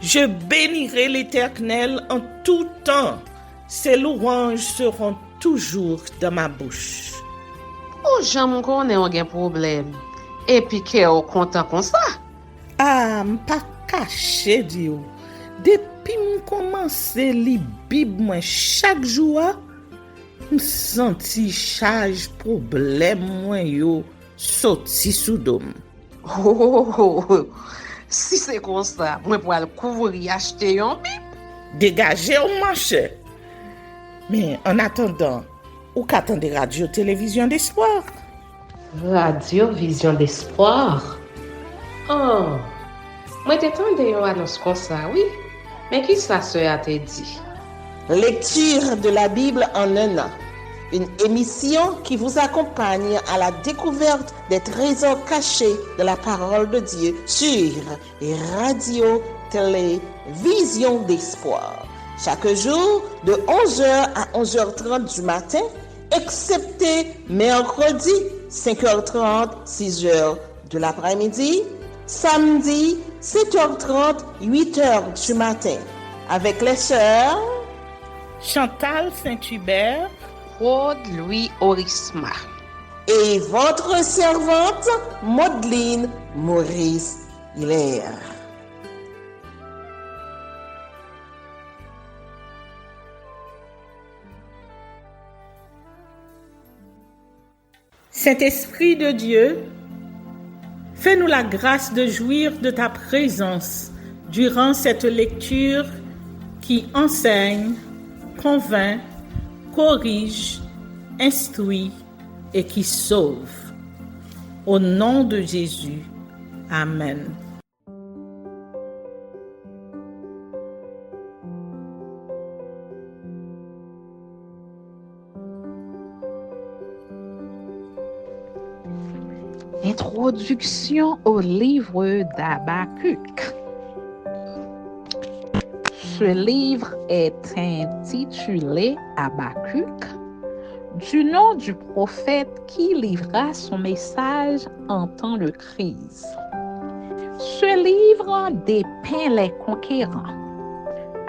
Je bénirai l'Éternel en tout temps. Ses louanges seront toujours dans ma bouche. Oh, j'aime qu'on ait un problème. Et puis qu'elle est content comme ça. Ah, m'pas caché Dieu. Depuis m'commence li Bible moi chaque jour, m'senti charge problème moi yo sorti sous dôme. Oh, si c'est comme ça, moi pour aller couvrir acheter un Bible. Dégagez au marché. Mais en attendant, ou qu'attendez radio télévision d'espoir? Radio Vision d'Espoir. Oh, moi t'attendais une annonce comme ça, oui. Mais qui ça a te dit? Lecture de la Bible en un an. Une émission qui vous accompagne à la découverte des trésors cachés de la parole de Dieu sur Radio Télévision d'Espoir. Chaque jour de 11h à 11h30 du matin, excepté mercredi 5h30, 6h de l'après-midi, samedi 7h30, 8h du matin, avec les sœurs Chantal Saint-Hubert, Claude Louis Orisma et votre servante Maudeline Maurice Hilaire. Saint-Esprit de Dieu, fais-nous la grâce de jouir de ta présence durant cette lecture qui enseigne, convainc, corrige, instruit et qui sauve. Au nom de Jésus. Amen. Introduction au livre d'Habakkuk. Ce livre est intitulé Habakkuk, du nom du prophète qui livra son message en temps de crise. Ce livre dépeint les conquérants.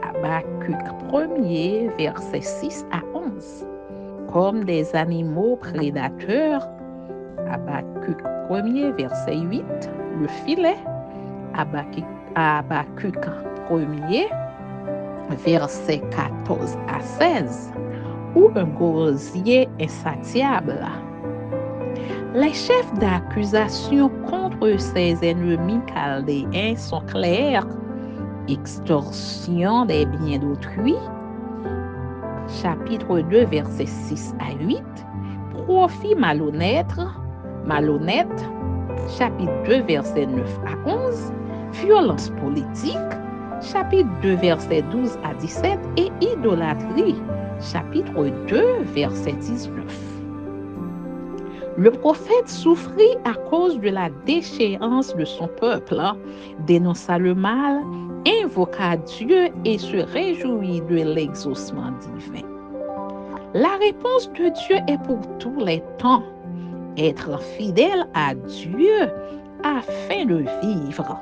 Habakkuk 1er, versets 6 à 11. Comme des animaux prédateurs, Habakkuk 1er, verset 8, le filet. Habakkuk 1er, verset 14 à 16, ou un gosier insatiable. Les chefs d'accusation contre ses ennemis chaldéens sont clairs. Extorsion des biens d'autrui, chapitre 2, versets 6 à 8. Profit malhonnête, chapitre 2, versets 9 à 11. Violence politique, chapitre 2, versets 12 à 17. Et idolâtrie, chapitre 2, verset 19. Le prophète souffrit à cause de la déchéance de son peuple, dénonça le mal, invoqua Dieu et se réjouit de l'exaucement divin. La réponse de Dieu est pour tous les temps. Être fidèle à Dieu afin de vivre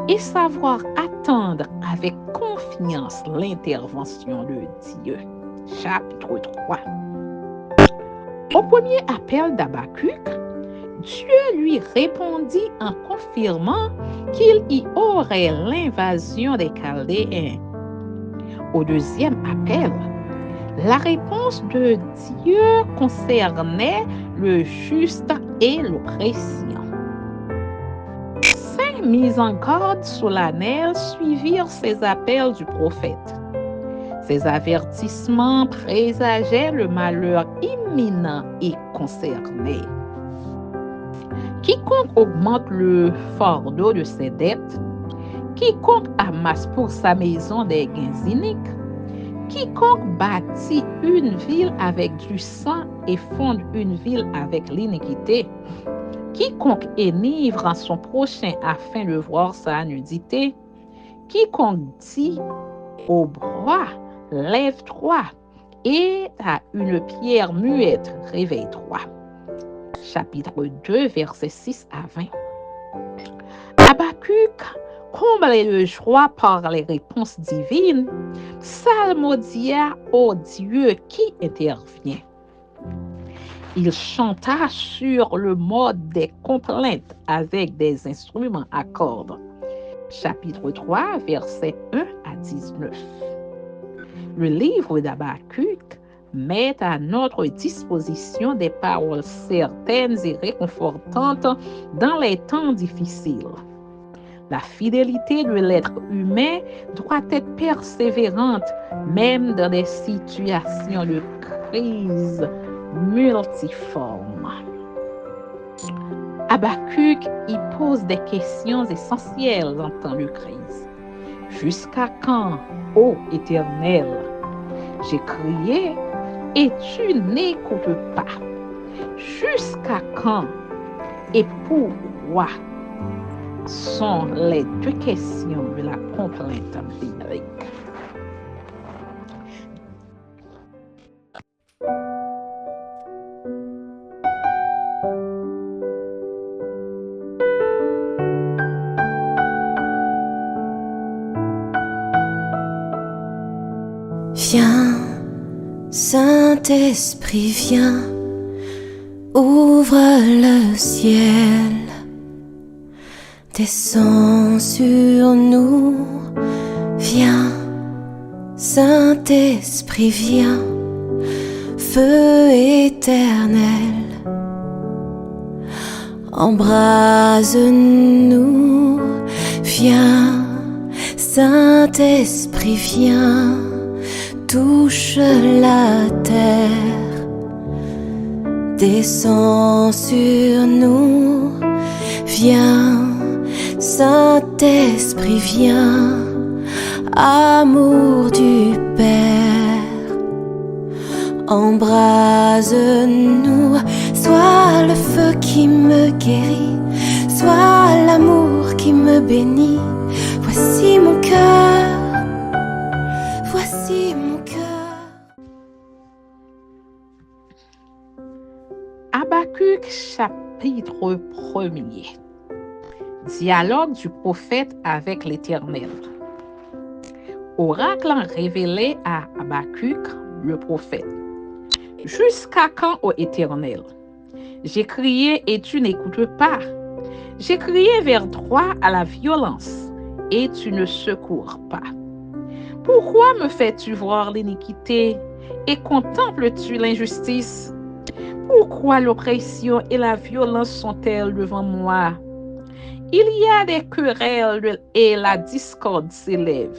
et savoir attendre avec confiance l'intervention de Dieu. Chapitre 3. Au premier appel d'Habakkuk, Dieu lui répondit en confirmant qu'il y aurait l'invasion des Chaldéens. Au deuxième appel, la réponse de Dieu concernait le juste et l'oppression. 5 mises en garde solennelles suivirent ces appels du prophète. Ces avertissements présageaient le malheur imminent et concerné. Quiconque augmente le fardeau de ses dettes, quiconque amasse pour sa maison des gains iniques, quiconque bâtit une ville avec du sang et fonde une ville avec l'iniquité, quiconque enivre son prochain afin de voir sa nudité, quiconque dit au bras, lève-toi, et à une pierre muette, réveille-toi. Chapitre 2, versets 6 à 20. Habakkuk Comblé de joie par les réponses divines, psalmodia au Dieu qui intervient. Il chanta sur le mode des complaintes avec des instruments à cordes. Chapitre 3, versets 1 à 19. Le livre d'Habakkuk met à notre disposition des paroles certaines et réconfortantes dans les temps difficiles. La fidélité de l'être humain doit être persévérante, même dans des situations de crise multiformes. Habakkuk y pose des questions essentielles en temps de crise. Jusqu'à quand, ô Éternel? J'ai crié et tu n'écoutes pas. Jusqu'à quand et pourquoi sont les deux questions de la complainte biblique. Viens, Saint-Esprit, viens, ouvre le ciel, descends sur nous, viens, Saint-Esprit, viens, feu éternel, embrase-nous, viens, Saint-Esprit, viens, touche la terre, descends sur nous, viens, Saint-Esprit, viens, amour du Père, embrase-nous, sois le feu qui me guérit, sois l'amour qui me bénit, voici mon cœur, voici mon cœur. Habakkuk chapitre 1er. Dialogue du prophète avec l'Éternel. Oracle révélé à Habakkuk, le prophète. Jusqu'à quand, ô Éternel? J'ai crié et tu n'écoutes pas. J'ai crié vers toi à la violence et tu ne secours pas. Pourquoi me fais-tu voir l'iniquité et contemples-tu l'injustice? Pourquoi l'oppression et la violence sont-elles devant moi? Il y a des querelles et la discorde s'élève.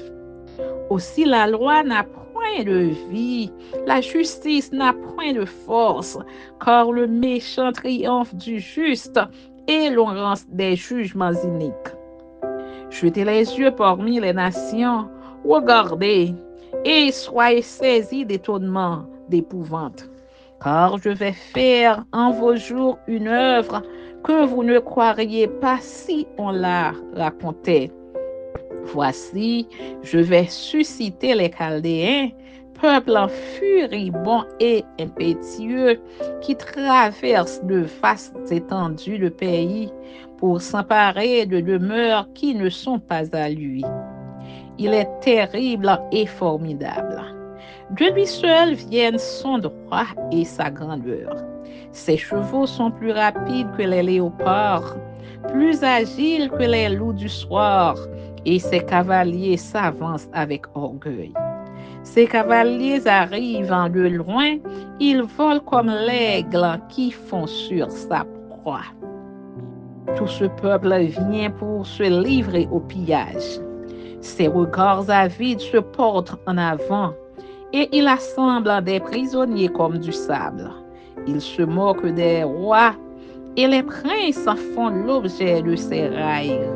Aussi la loi n'a point de vie, la justice n'a point de force, car le méchant triomphe du juste et l'on rend des jugements iniques. Jetez les yeux parmi les nations, regardez, et soyez saisis d'étonnement, d'épouvante. Car je vais faire en vos jours une œuvre que vous ne croiriez pas si on la racontait. Voici, je vais susciter les Chaldéens, peuple furibond et impétueux, qui traverse de vastes étendues de pays pour s'emparer de demeures qui ne sont pas à lui. Il est terrible et formidable. De lui seul viennent son droit et sa grandeur. Ses chevaux sont plus rapides que les léopards, plus agiles que les loups du soir, et ses cavaliers s'avancent avec orgueil. Ses cavaliers arrivent de loin, ils volent comme l'aigle qui fond sur sa proie. Tout ce peuple vient pour se livrer au pillage. Ses regards avides se portent en avant, et il assemble des prisonniers comme du sable. Il se moque des rois, et les princes font l'objet de ses railleries.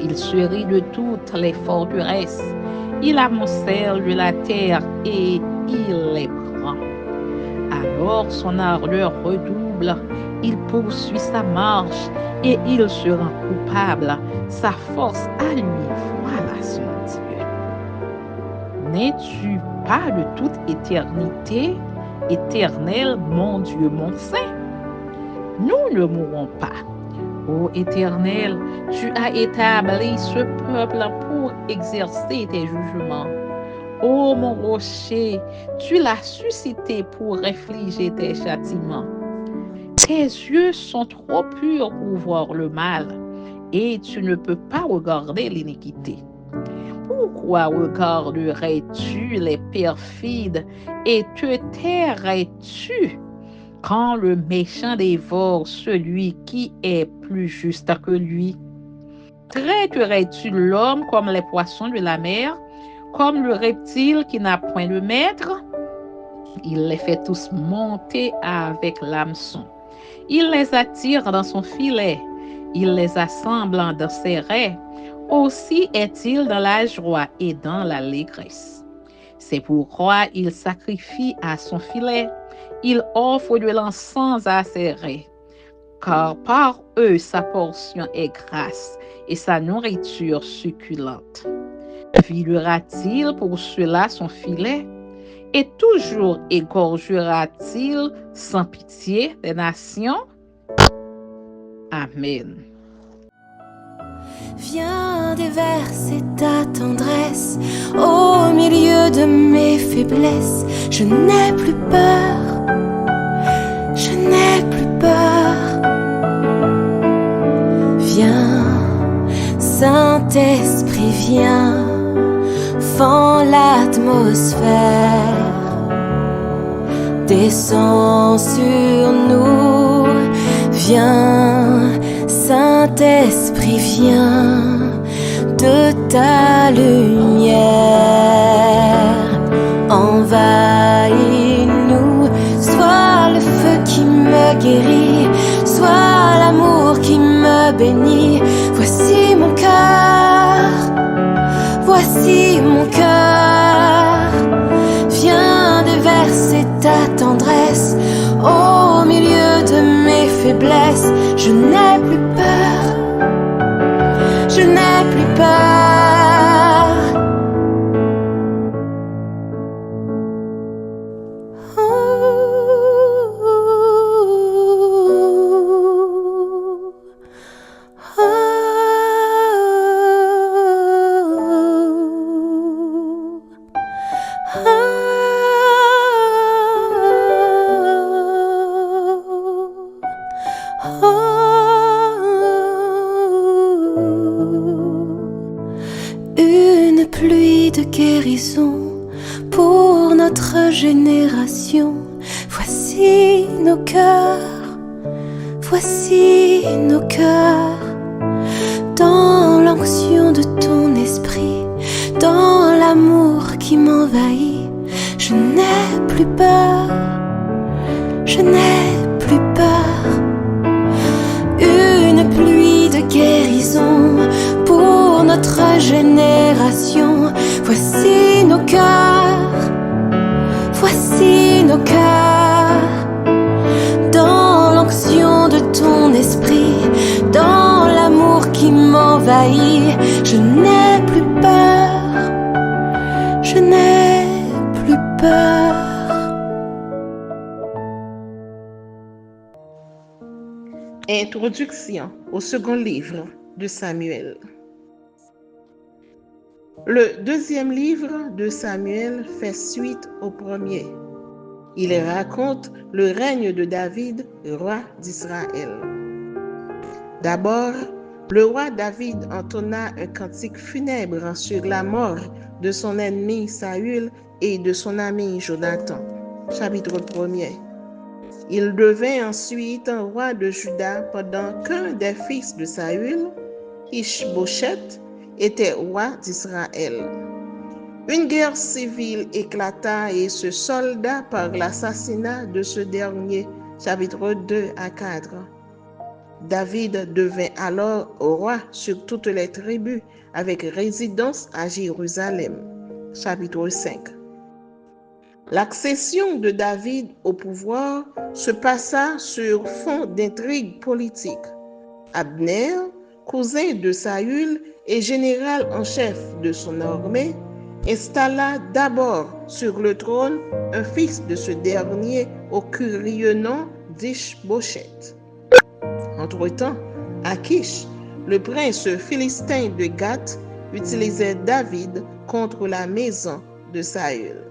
Il se rit de toutes les forteresses. Il amoncelle de la terre et il les prend. Alors son ardeur redouble, il poursuit sa marche et il se rend coupable. Sa force à lui, voilà son Dieu. N'es-tu pas de toute éternité, éternel, mon Dieu, mon Saint? Nous ne mourrons pas. Ô Éternel, tu as établi ce peuple pour exercer tes jugements. Ô mon rocher, tu l'as suscité pour infliger tes châtiments. Tes yeux sont trop purs pour voir le mal, et tu ne peux pas regarder l'iniquité. Pourquoi regarderais-tu les perfides et te tairais-tu quand le méchant dévore celui qui est plus juste que lui? Traiterais-tu l'homme comme les poissons de la mer, comme le reptile qui n'a point de maître? Il les fait tous monter avec l'hameçon. Il les attire dans son filet. Il les assemble dans ses raies. Aussi est-il dans la joie et dans l'allégresse. C'est pourquoi il sacrifie à son filet. Il offre de l'encens à ses raies. Car par eux sa portion est grasse et sa nourriture succulente. Videra-t-il pour cela son filet? Et toujours égorgera-t-il sans pitié des nations? Amen. Viens déverser ta tendresse au milieu de mes faiblesses. Je n'ai plus peur, je n'ai plus peur. Viens, Saint-Esprit, viens, fends l'atmosphère. Descends sur nous, viens, Saint-Esprit, viens, de ta lumière, envahis-nous, sois le feu qui me guérit, sois l'amour qui me bénit. Voici mon cœur, voici mon cœur, viens déverser ta tendresse au milieu de mes faiblesses. Je n'ai plus peur, je n'ai plus peur. Une pluie de guérison pour notre génération. Voici nos cœurs, voici nos cœurs. Dans l'onction de ton esprit, dans l'amour qui m'envahit, je n'ai plus peur, je n'ai plus peur. Une pluie de guérison pour notre génération. Voici nos cœurs, voici nos cœurs. Dans l'onction de ton esprit, dans l'amour qui m'envahit, je n'ai plus peur, je n'ai plus peur. Introduction au second livre de Samuel. Le deuxième livre de Samuel fait suite au premier. Il raconte le règne de David, roi d'Israël. D'abord, le roi David entonna un cantique funèbre sur la mort de son ennemi Saül et de son ami Jonathan. Chapitre 1er. Il devint ensuite un roi de Juda pendant qu'un des fils de Saül, Ish-Bosheth, était roi d'Israël. Une guerre civile éclata et se solda par l'assassinat de ce dernier. Chapitre 2 à 4. David devint alors roi sur toutes les tribus avec résidence à Jérusalem. Chapitre 5. L'accession de David au pouvoir se passa sur fond d'intrigues politiques. Abner, cousin de Saül et général en chef de son armée, installa d'abord sur le trône un fils de ce dernier au curieux nom d'Ish-Bosheth. Entre-temps, Achish, le prince philistin de Gath, utilisait David contre la maison de Saül.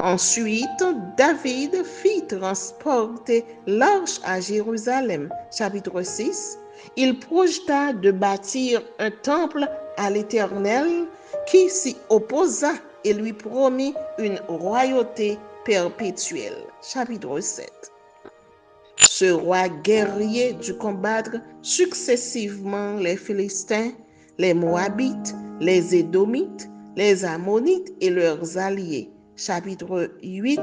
Ensuite, David fit transporter l'arche à Jérusalem. Chapitre 6. Il projeta de bâtir un temple à l'Éternel qui s'y opposa et lui promit une royauté perpétuelle. Chapitre 7. Ce roi guerrier dut combattre successivement les Philistins, les Moabites, les Édomites, les Ammonites et leurs alliés. Chapitre 8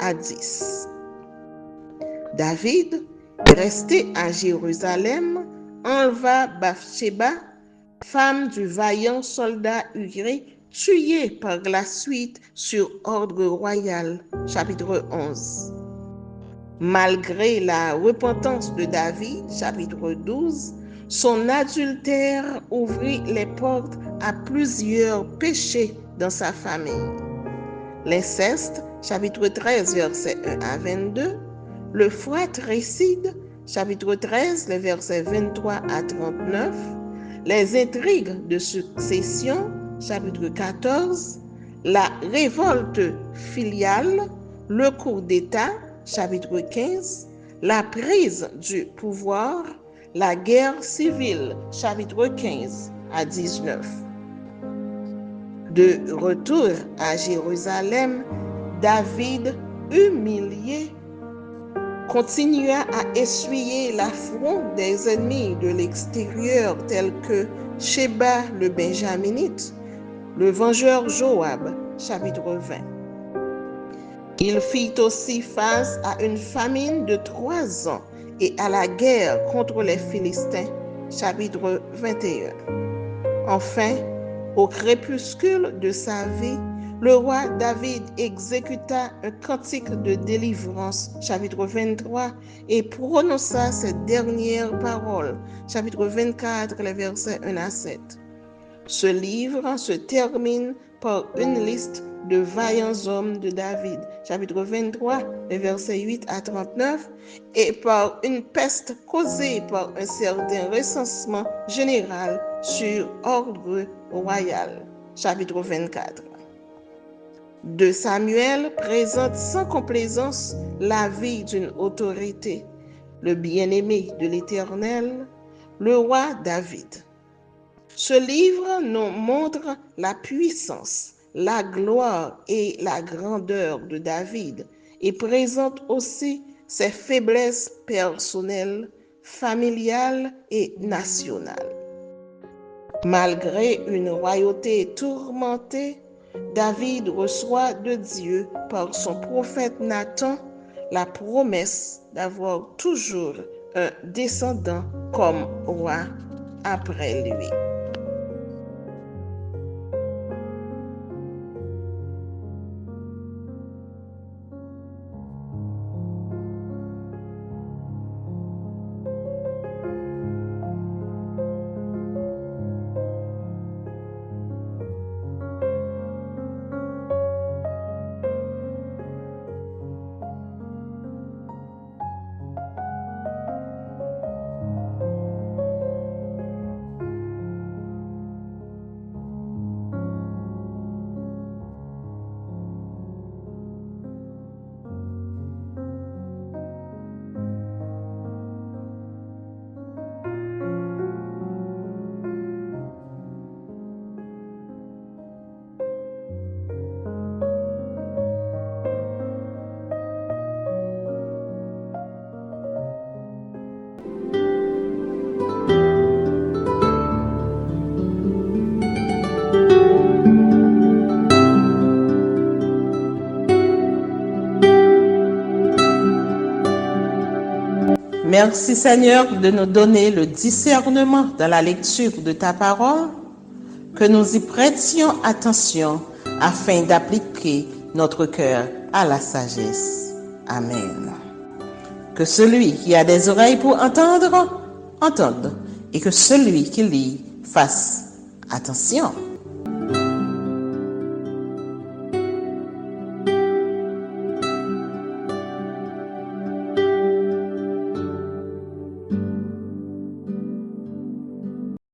à 10. David, resté à Jérusalem, enleva Bathsheba, femme du vaillant soldat Uri, tuée par la suite sur ordre royal. Chapitre 11. Malgré la repentance de David, chapitre 12, son adultère ouvrit les portes à plusieurs péchés dans sa famille. L'inceste, chapitre 13, versets 1 à 22, le fratricide, chapitre 13, les versets 23 à 39, les intrigues de succession, chapitre 14, la révolte filiale, le coup d'État, chapitre 15, la prise du pouvoir, la guerre civile, chapitre 15 à 19. De retour à Jérusalem, David, humilié, continua à essuyer l'affront des ennemis de l'extérieur tels que Sheba le Benjaminite, le vengeur Joab, chapitre 20. Il fit aussi face à une famine de 3 ans et à la guerre contre les Philistins, chapitre 21. Enfin, au crépuscule de sa vie, le roi David exécuta un cantique de délivrance, chapitre 23, et prononça ces dernières paroles, chapitre 24, les versets 1 à 7. Ce livre se termine par une liste de vaillants hommes de David, chapitre 23, les versets 8 à 39, et par une peste causée par un certain recensement général sur ordre royal, chapitre 24. 2 Samuel présente sans complaisance la vie d'une autorité, le bien-aimé de l'Éternel, le roi David. Ce livre nous montre la puissance, la gloire et la grandeur de David et présente aussi ses faiblesses personnelles, familiales et nationales. Malgré une royauté tourmentée, David reçoit de Dieu par son prophète Nathan la promesse d'avoir toujours un descendant comme roi après lui. Merci Seigneur de nous donner le discernement dans la lecture de ta parole, que nous y prêtions attention afin d'appliquer notre cœur à la sagesse. Amen. Que celui qui a des oreilles pour entendre, entende, et que celui qui lit fasse attention.